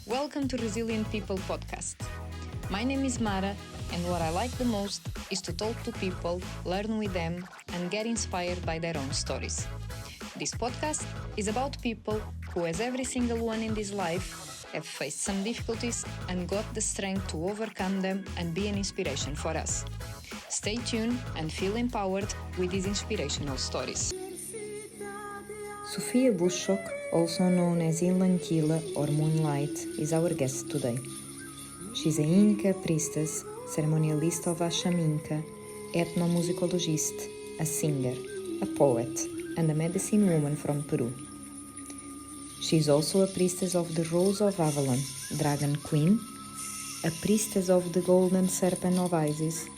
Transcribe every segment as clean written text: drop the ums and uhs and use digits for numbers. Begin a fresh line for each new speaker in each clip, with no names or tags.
Welcome to Resilient People podcast. My name is Mara, and what I like the most is to talk to people, learn with them, and get inspired by their own stories. This podcast is about people who, as every single one in this life, have faced some difficulties and got the strength to overcome them and be an inspiration for us. Stay tuned and feel empowered with these inspirational stories. Sofia Buchuck, also known as ILLANKILLA or Moonlight, is our guest today. She's an Inca priestess, ceremonialist of Ahsan Inca, ethnomusicologist, a singer, a poet, and a medicine woman from Peru. She is also a priestess of the Rose of Avalon, dragon queen, a priestess of the golden serpent of Isis,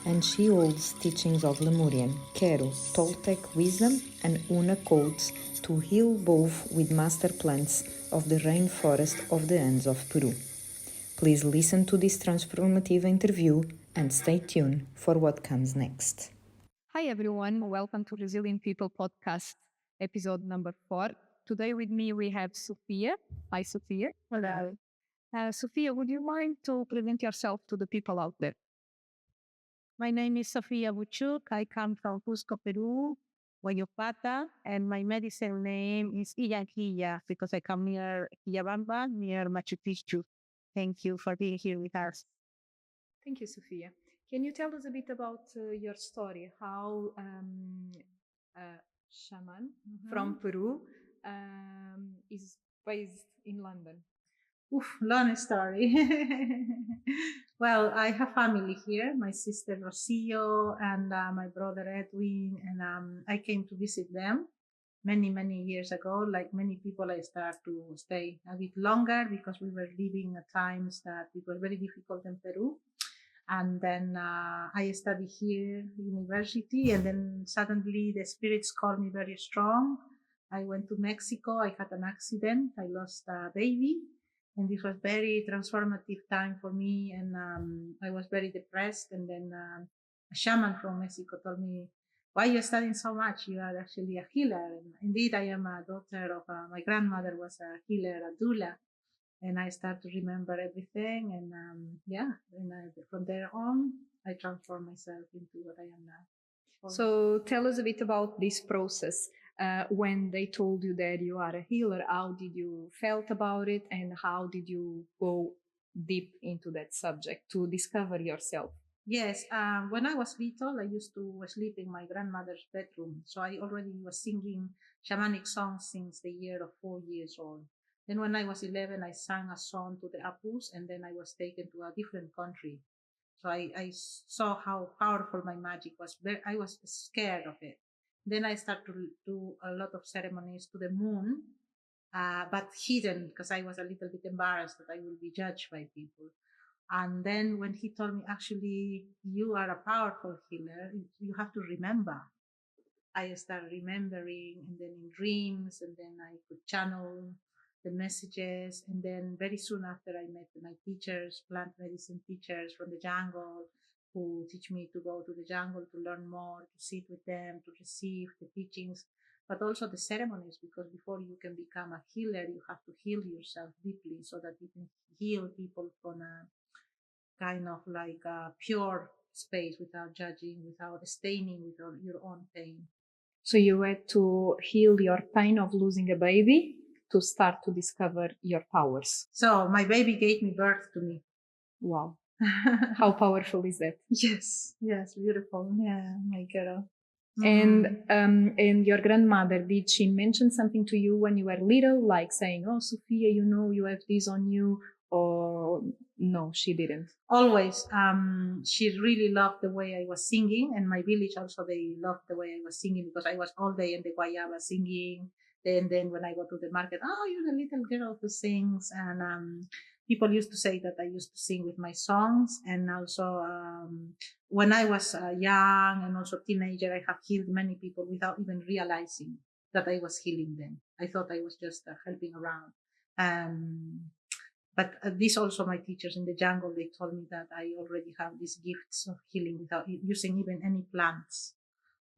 and she holds teachings of Lemurian, Qero, Toltec wisdom, and Huna Codes to heal both with master plants of the rainforest of the Andes of Peru. Please listen to this transformative interview and stay tuned for what comes next. Hi everyone, welcome to Resilient People podcast, episode number 4. Today with me we have Sofia. Hi Sofia.
Hello.
Sofia, would you mind to present yourself to the people out there?
My name is Sofia Buchuck. I come from Cusco Peru, Guayopata, and my medicine name is ILLANKILLA because I come near Quillabamba, near Machu Picchu. Thank you for being here with us.
Thank you, Sofia. Can you tell us a bit about your story? How a shaman from Peru is based in London?
Long story. Well, I have family here, my sister Rocio and my brother Edwin, and I came to visit them many years ago. Like many people, I started to stay a bit longer because we were living at times that it was very difficult in Peru. And then I studied here university, and then suddenly the spirits called me very strong. I went to Mexico. I had an accident. I lost a baby, and this was very transformative time for me. And I was very depressed. And then a shaman from Mexico told me, "Why are you studying so much? You are actually a healer." And indeed, I am a daughter of my grandmother was a healer, a doula. And I start to remember everything, and from there on, I transform myself into what I am now.
So tell us a bit about this process. When they told you that you are a healer, how did you felt about it, and how did you go deep into that subject to discover yourself?
Yes, when I was little, I used to sleep in my grandmother's bedroom. So I already was singing shamanic songs since the year of 4 years old. Then when I was 11, I sang a song to the Apus, and then I was taken to a different country. So I saw how powerful my magic was. I was scared of it. Then I started to do a lot of ceremonies to the moon, but hidden because I was a little bit embarrassed that I will be judged by people. And then when he told me, actually, you are a powerful healer, you have to remember. I started remembering, and then in dreams, and then I could channel the messages. And then very soon after, I met my teachers, plant medicine teachers from the jungle, who teach me to go to the jungle to learn more, to sit with them, to receive the teachings, but also the ceremonies, because before you can become a healer, you have to heal yourself deeply so that you can heal people from a kind of like a pure space without judging, without staining with your own pain.
So you had to heal your pain of losing a baby to start to discover your powers.
So my baby gave me birth to me.
Wow. How powerful is that?
Yes, beautiful. Yeah, my girl.
And your grandmother, did she mention something to you when you were little, like saying, "Oh, Sofia, you have this on you," or no, she didn't?
Always. She really loved the way I was singing, and my village also, they loved the way I was singing because I was all day in the guayaba singing. Then when I go to the market, "Oh, you're the little girl who sings." And people used to say that I used to sing with my songs. And also when I was young and also teenager, I have healed many people without even realizing that I was healing them. I thought I was just helping around. But this also, my teachers in the jungle, they told me that I already have these gifts of healing without using even any plants.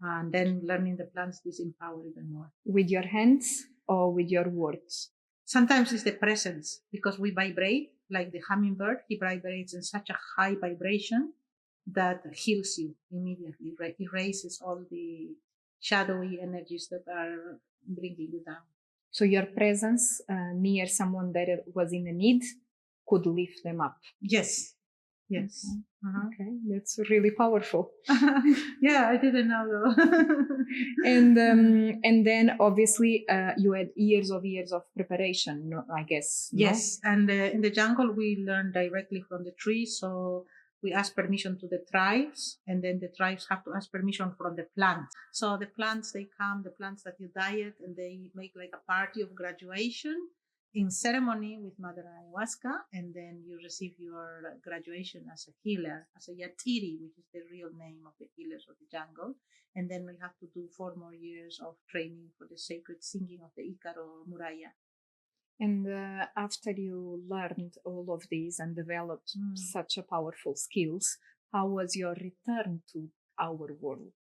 And then learning the plants, this empower even more.
With your hands or with your words?
Sometimes it's the presence, because we vibrate like the hummingbird. He vibrates in such a high vibration that heals you immediately, right? Erases all the shadowy energies that are bringing you down.
So your presence near someone that was in a need could lift them up.
Yes. Yes.
Okay. Okay, that's really powerful.
Yeah, I didn't know though.
And then obviously you had years of preparation, I guess.
Yes, and in the jungle we learn directly from the trees. So we ask permission to the tribes, and then the tribes have to ask permission from the plants. So the plants, they come, the plants that you diet, and they make like a party of graduation in ceremony with Mother Ayahuasca, and then you receive your graduation as a healer, as a yatiri, which is the real name of the healers of the jungle. And then we have to do 4 more years of training for the sacred singing of the Qero Muraya.
And after you learned all of these and developed such a powerful skills, how was your return to our world?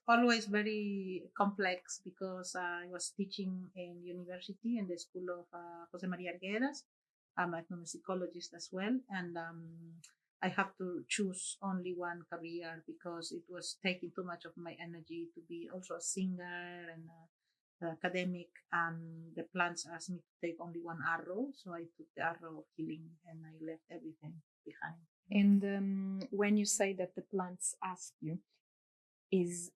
Always very complex, because I was teaching in university in the school of Jose Maria Arguedas. I'm an ethnomusicologist as well, and I have to choose only one career because it was taking too much of my energy to be also a singer and academic, and the plants asked me to take only one arrow, so I took the arrow of healing and I left everything behind.
And when you say that the plants ask you, is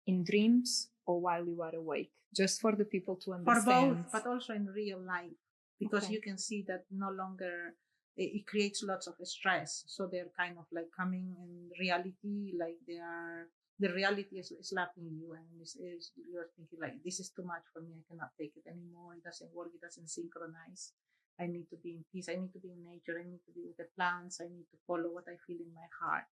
in dreams or while you are awake? Just for the people to understand.
For both, but also in real life, because
Okay.
you can see that no longer it creates lots of stress. So they're kind of like coming in reality, like the reality is slapping you, and you're thinking like, this is too much for me. I cannot take it anymore. It doesn't work. It doesn't synchronize. I need to be in peace. I need to be in nature. I need to be with the plants. I need to follow what I feel in my heart.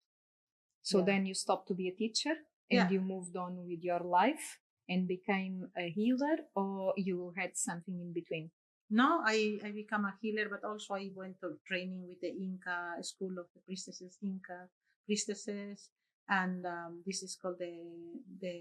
So then you stopped to be a teacher and you moved on with your life and became a healer, or you had something in between?
No, I became a healer, but also I went to training with the Inca School of the Priestesses, Inca priestesses, and this is called the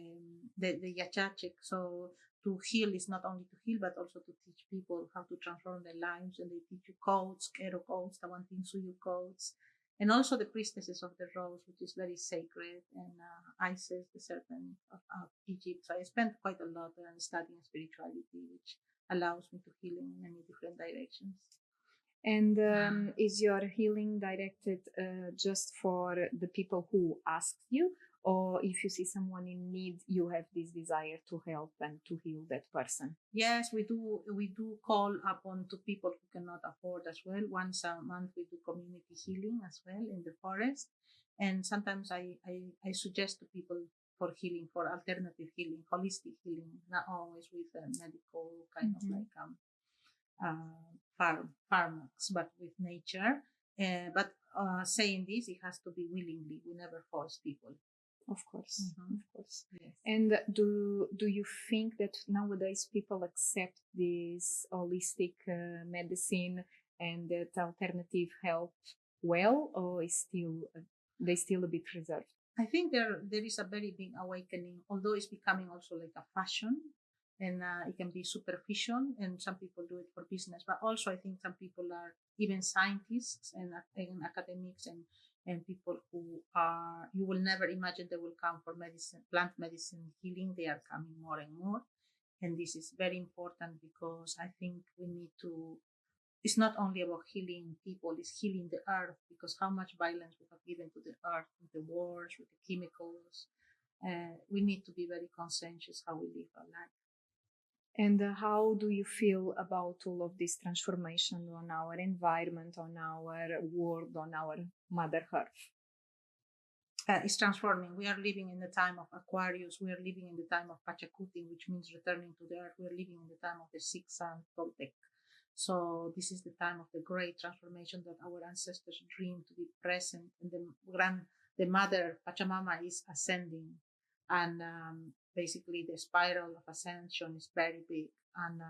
Yachachik. So to heal is not only to heal, but also to teach people how to transform their lives, and they teach you codes, Qero codes, Tawantinsuyu codes, and also the priestesses of the rose, which is very sacred, and Isis, the serpent of Egypt. So I spent quite a lot studying spirituality, which allows me to heal in many different directions.
And is your healing directed just for the people who asked you, or if you see someone in need, you have this desire to help and to heal that person?
Yes, we do. We do call upon to people who cannot afford as well. Once a month, we do community healing as well in the forest, and sometimes I suggest to people for healing, for alternative healing, holistic healing, not always with a medical kind of like pharmacs, but with nature. But saying this, it has to be willingly. We never force people.
Of course, of course. Yes. And do you think that nowadays people accept this holistic medicine and that alternative health well, or is still they still a bit reserved?
I think there is a very big awakening, although it's becoming also like a fashion, and it can be superficial, and some people do it for business. But also, I think some people are even scientists and academics and people who are, you will never imagine they will come for medicine, plant medicine healing. They are coming more and more, and this is very important because I think we need to. It's not only about healing people, it's healing the earth, because how much violence we have given to the earth with the wars, with the chemicals. We need to be very conscientious how we live our life.
And how do you feel about all of this transformation on our environment, on our world, on our Mother Earth?
It's transforming. We are living in the time of Aquarius. We are living in the time of Pachacuti, which means returning to the earth. We are living in the time of the sixth sun, Toltec. So this is the time of the great transformation that our ancestors dreamed to be present, and the mother Pachamama is ascending, and basically the spiral of ascension is very big. And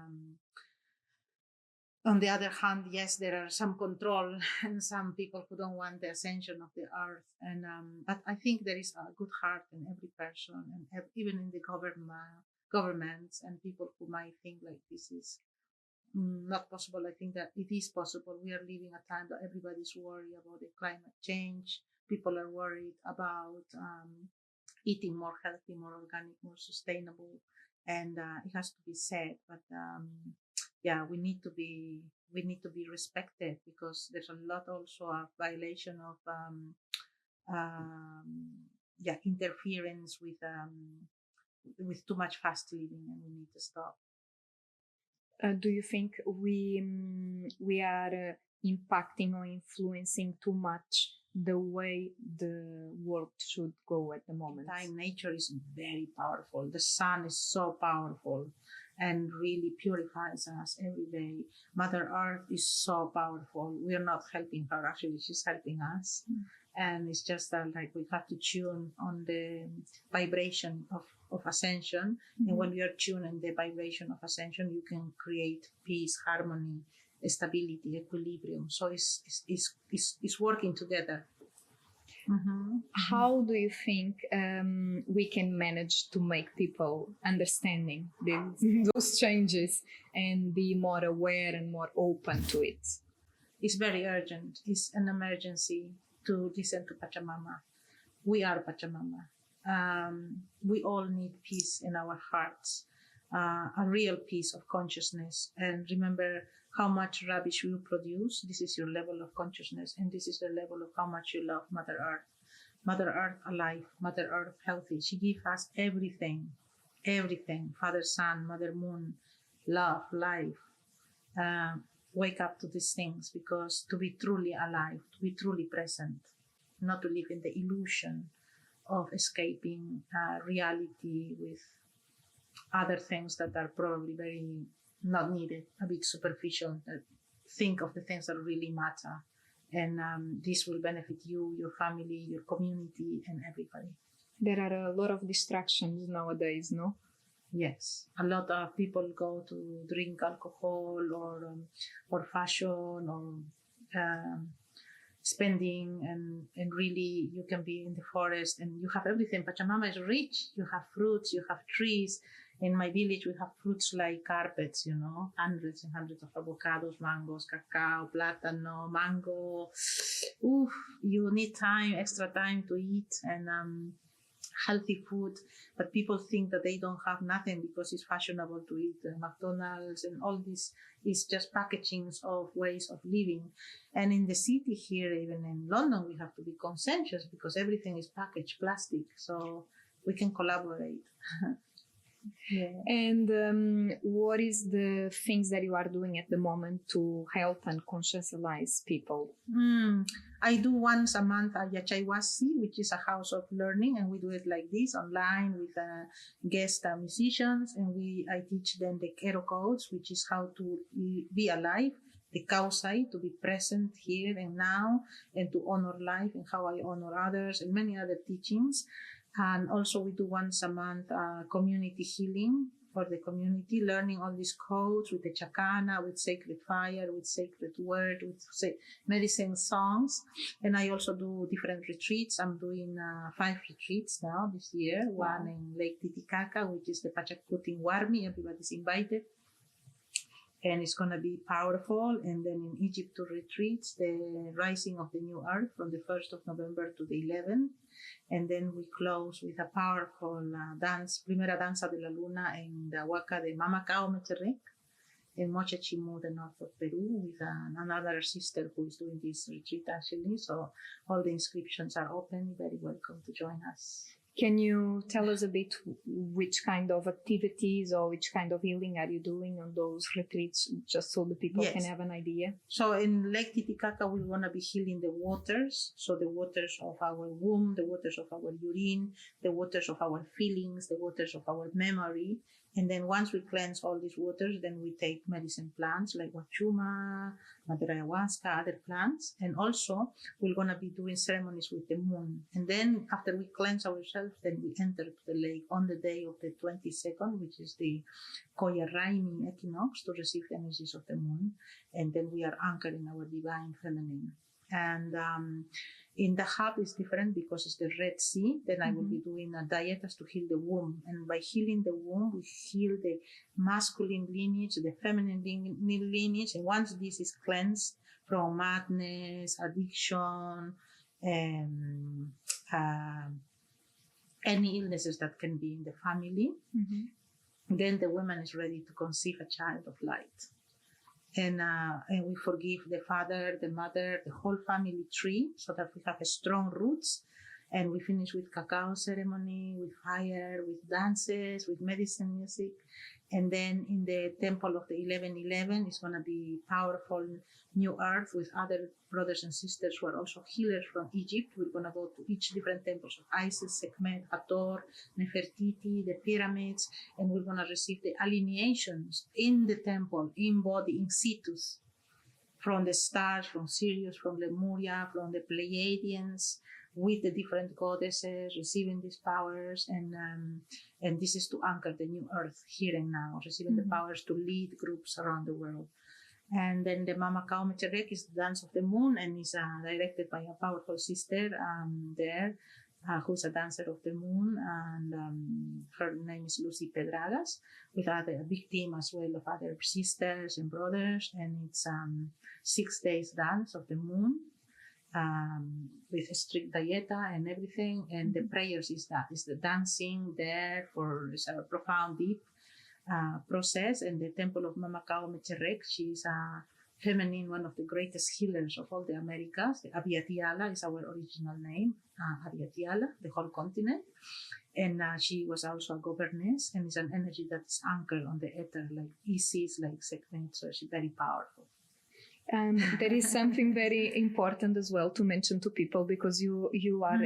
on the other hand, yes, there are some control and some people who don't want the ascension of the earth. And but I think there is a good heart in every person, and even in the governments and people who might think like this is not possible. I think that it is possible. We are living a time that everybody's worried about the climate change. People are worried about eating more healthy, more organic, more sustainable, and it has to be said. But yeah, we need to be respected, because there's a lot also of violation of interference with too much fast living, and we need to stop.
Do you think we are impacting or influencing too much the way the world should go at the moment?
Time, nature is very powerful. The sun is so powerful and really purifies us every day. Mother Earth is so powerful. We are not helping her, actually, she's helping us. And it's just that, like, we have to tune on the vibration of ascension. And when we are tuned in the vibration of ascension, you can create peace, harmony, stability, equilibrium. So it's working together.
How do you think we can manage to make people understanding those changes and be more aware and more open to it?
It's very urgent. It's an emergency to listen to Pachamama. We are Pachamama. We all need peace in our hearts, a real peace of consciousness. And remember how much rubbish you produce. This is your level of consciousness, and this is the level of how much you love Mother Earth. Mother Earth alive, Mother Earth healthy. She gives us everything, everything. Father Sun, Mother Moon, love, life. Wake up to these things, because to be truly alive, to be truly present, not to live in the illusion of escaping reality with other things that are probably very not needed, a bit superficial. Think of the things that really matter, and this will benefit you, your family, your community, and everybody.
There are a lot of distractions nowadays, no?
Yes, a lot of people go to drink alcohol or fashion or spending, and really you can be in the forest and you have everything. Pachamama is rich. You have fruits, you have trees. In my village, we have fruits like carpets, hundreds and hundreds of avocados, mangoes, cacao, plátano, mango. Oof, you need time, extra time to eat, and healthy food. But people think that they don't have nothing because it's fashionable to eat McDonald's, and all this is just packagings of ways of living. And in the city here, even in London, we have to be conscientious because everything is packaged plastic. So we can collaborate.
Yeah. And what is the things that you are doing at the moment to help and conscientize people?
I do once a month a Yachaiwasi, which is a house of learning, and we do it like this online with guest musicians, and I teach them the Qero codes, which is how to be alive, the Kausai, to be present here and now, and to honor life and how I honor others, and many other teachings. And also we do once a month community healing for the community, learning all these codes with the chakana, with sacred fire, with sacred word, with medicine songs. And I also do different retreats. I'm doing 5 retreats now this year. Wow. One in Lake Titicaca, which is the Pachacutin Warmi. Everybody's invited. And it's going to be powerful. And then in Egypt, 2 retreats, the Rising of the New Earth from the 1st of November to the 11th. And then we close with a powerful dance, Primera Danza de la Luna in the Huaca de Mamacao Mecherrec in Mochachimu, the north of Peru, with another sister who is doing this retreat actually. So all the inscriptions are open. Very welcome to join us.
Can you tell us a bit which kind of activities or which kind of healing are you doing on those retreats, just so the people can have an idea?
So in Lake Titicaca, we want to be healing the waters. So the waters of our womb, the waters of our urine, the waters of our feelings, the waters of our memory. And then once we cleanse all these waters, then we take medicine plants like Wachuma, Mother Ayahuasca, other plants. And also, we're going to be doing ceremonies with the moon. And then after we cleanse ourselves, then we enter to the lake on the day of the 22nd, which is the Koya Raimi equinox, to receive the energies of the moon. And then we are anchored in our divine feminine. And in the hub is different because it's the Red Sea. Then I will be doing a dietas to heal the womb. And by healing the womb, we heal the masculine lineage, the feminine lineage. And once this is cleansed from madness, addiction, any illnesses that can be in the family, then the woman is ready to conceive a child of light. And we forgive the father, the mother, the whole family tree, so that we have a strong roots. And we finish with cacao ceremony, with fire, with dances, with medicine music. And then in the temple of the 1111, it's going to be powerful new earth with other brothers and sisters who are also healers from Egypt. We're going to go to each different temples of Isis, Sekhmet, Hathor, Nefertiti, the pyramids, and we're going to receive the alineations in the temple, in body, in situ, from the stars, from Sirius, from Lemuria, from the Pleiadians, with the different goddesses, receiving these powers, and this is to anchor the new earth here and now, receiving the powers to lead groups around the world. And then the Mama Kao Mecherek is the dance of the moon, and is directed by a powerful sister there, who's a dancer of the moon, and her name is Lucy Pedragas, with a big team as well of other sisters and brothers, and it's 6 days dance of the moon. With a strict dieta and everything, and the prayers is the dancing there for a profound, deep process. And the temple of Mama Kao Mecherek, she's a feminine, one of the greatest healers of all the Americas. The Abiatiala is our original name, Abiatiala, the whole continent. And she was also a governess, and is an energy that is anchored on the ether, like Isis, like Sekhmet, so she's very powerful.
There is something very important as well to mention to people, because you are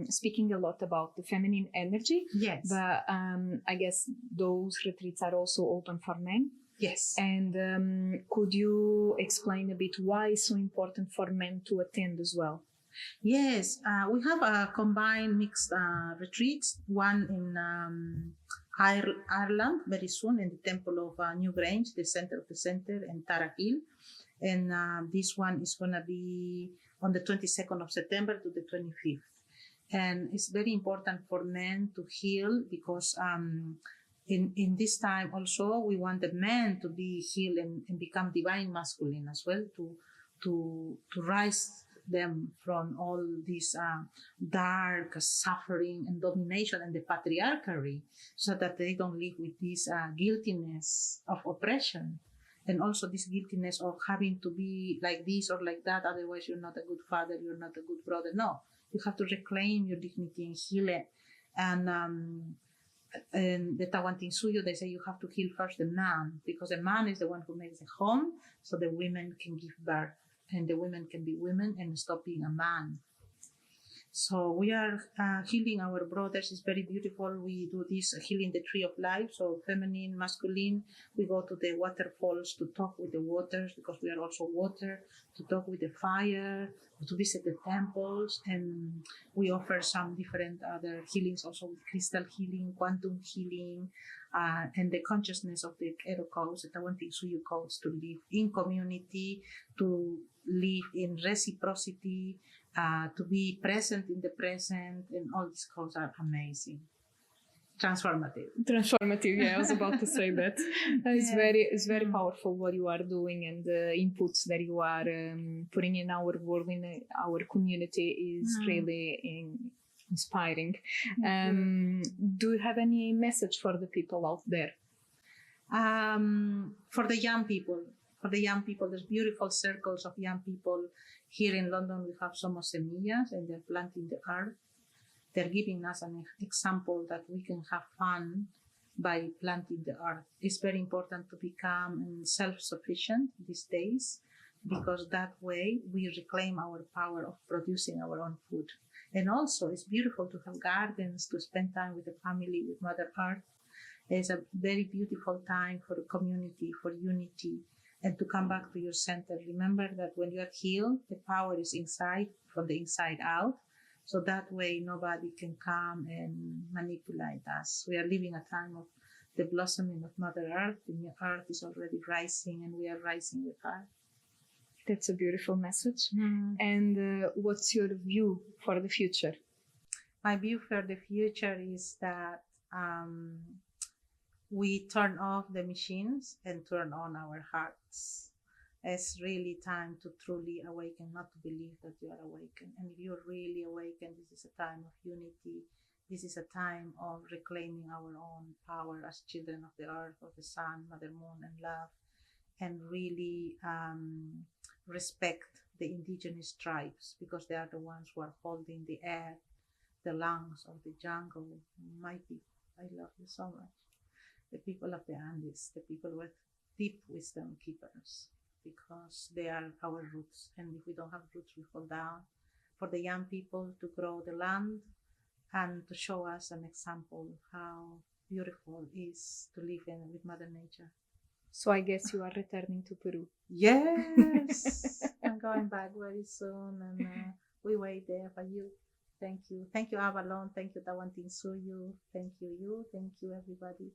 speaking a lot about the feminine energy.
Yes.
But I guess those retreats are also open for men.
Yes.
And could you explain a bit why it's so important for men to attend as well?
Yes. We have a combined mixed retreats, one in Ireland very soon, in the temple of New Grange, the center of the center, and Tara Hill. And this one is going to be on the 22nd of September to the 25th. And it's very important for men to heal, because in this time also we want the men to be healed and become divine masculine as well, to rise them from all this dark suffering and domination and the patriarchy, so that they don't live with this guiltiness of oppression. And also this guiltiness of having to be like this or like that, otherwise you're not a good father, you're not a good brother. No, you have to reclaim your dignity and heal it. And the Tawantinsuyo, they say you have to heal first the man, because the man is the one who makes the home, so the women can give birth, and the women can be women and stop being a man. So we are healing our brothers. It's very beautiful. We do this healing the tree of life. So feminine, masculine. We go to the waterfalls to talk with the waters, because we are also water, to talk with the fire, to visit the temples. And we offer some different other healings also, with crystal healing, quantum healing, and the consciousness of the Qero codes, the Tawantinsuyo codes, to live in community, to live in reciprocity, to be present in the present, and all these codes are amazing. Transformative,
yeah, I was about to say that. It's very powerful what you are doing, and the inputs that you are putting in our world, in our community, is really inspiring. Do you have any message for the people out there?
For the young people, there's beautiful circles of young people. Here in London, we have Somos Semillas, and they're planting the earth. They're giving us an example that we can have fun by planting the earth. It's very important to become self-sufficient these days, because that way we reclaim our power of producing our own food. And also, it's beautiful to have gardens, to spend time with the family, with Mother Earth. It's a very beautiful time for community, for unity, and to come back to your center. Remember that when you are healed, the power is inside, from the inside out. So that way, nobody can come and manipulate us. We are living a time of the blossoming of Mother Earth. The new earth is already rising, and we are rising with her.
That's a beautiful message.
Mm.
And what's your view for the future?
My view for the future is that we turn off the machines and turn on our hearts. It's really time to truly awaken, not to believe that you are awakened. And if you're really awakened, this is a time of unity. This is a time of reclaiming our own power as children of the earth, of the sun, Mother Moon, and love, and really respect the indigenous tribes, because they are the ones who are holding the air, the lungs of the jungle. My people, I love you so much. The people of the Andes, the people with deep wisdom keepers, because they are our roots. And if we don't have roots, we fall down. For the young people to grow the land and to show us an example how beautiful it is to live in with Mother Nature.
So I guess you are returning to Peru.
Yes, I'm going back very soon, and we wait there for you. Thank you. Thank you, Avalon. Thank you, Tawantinsuyu. Thank you, Thank you, everybody.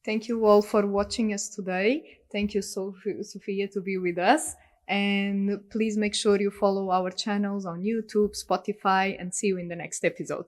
Thank you all for watching us today. Thank you, Sofia, to be with us. And please make sure you follow our channels on YouTube, Spotify, and see you in the next episode.